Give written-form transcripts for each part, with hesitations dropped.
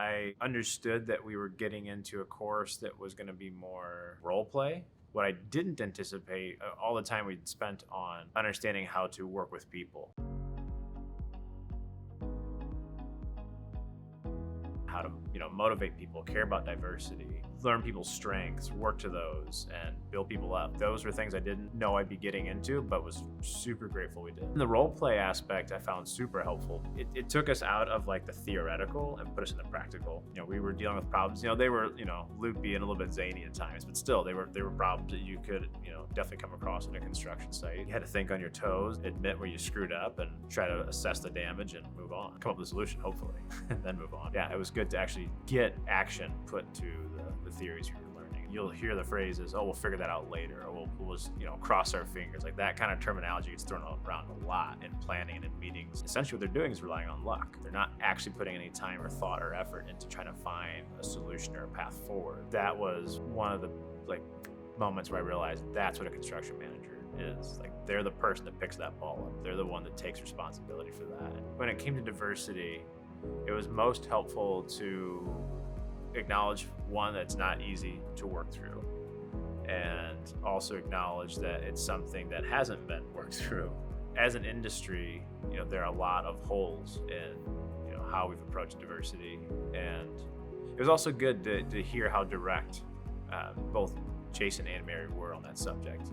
I understood that we were getting into a course that was going to be more role play. What I didn't anticipate, all the time we'd spent on understanding how to work with people. How to, motivate people, care about diversity, learn people's strengths, work to those, and build people up. Those were things I didn't know I'd be getting into, but was super grateful we did. And the role play aspect I found super helpful. It took us out of like the theoretical and put us in the practical. We were dealing with problems. They were, loopy and a little bit zany at times, but still they were problems that you could, definitely come across in a construction site. You had to think on your toes, admit where you screwed up, and try to assess the damage and move on. Come up with a solution, hopefully, and then move on. Yeah, it was good to actually get action put to the theories you were learning. You'll hear the phrases, "Oh, we'll figure that out later," or we'll just, cross our fingers. Like that kind of terminology gets thrown around a lot in planning and in meetings. Essentially what they're doing is relying on luck. They're not actually putting any time or thought or effort into trying to find a solution or a path forward. That was one of the moments where I realized that's what a construction manager is. Like, they're the person that picks that ball up. They're the one that takes responsibility for that. When it came to diversity, it was most helpful to acknowledge, one, that it's not easy to work through, and also acknowledge that it's something that hasn't been worked through. As an industry, there are a lot of holes in how we've approached diversity, and it was also good to hear how direct both Jason and Mary were on that subject.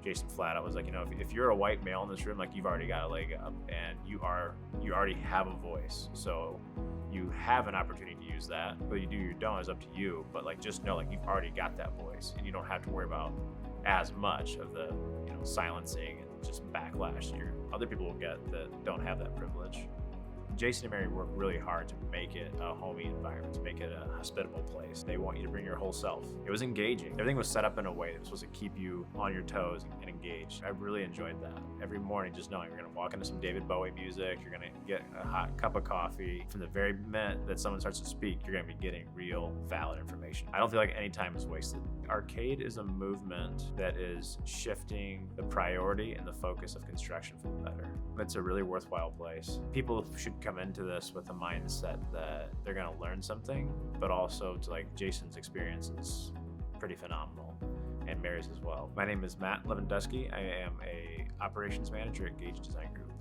Jason flat out was like, if you're a white male in this room, like, you've already got a leg up, and you already have a voice. So you have an opportunity to use that. Whether you do or you don't is up to you. But just know, you've already got that voice, and you don't have to worry about as much of the silencing and just backlash other people will get that don't have that privilege. Jason and Mary worked really hard to make it a homey environment, to make it a hospitable place. They want you to bring your whole self. It was engaging. Everything was set up in a way that was supposed to keep you on your toes and engaged. I really enjoyed that. Every morning, just knowing you're gonna walk into some David Bowie music, you're gonna get a hot cup of coffee. From the very minute that someone starts to speak, you're gonna be getting real, valid information. I don't feel like any time is wasted. Arcade is a movement that is shifting the priority and the focus of construction for the better. It's a really worthwhile place. People should come into this with a mindset that they're gonna learn something, but also to Jason's experience is pretty phenomenal, and Mary's as well. My name is Levendoski. I am a operations manager at Gage Design Group.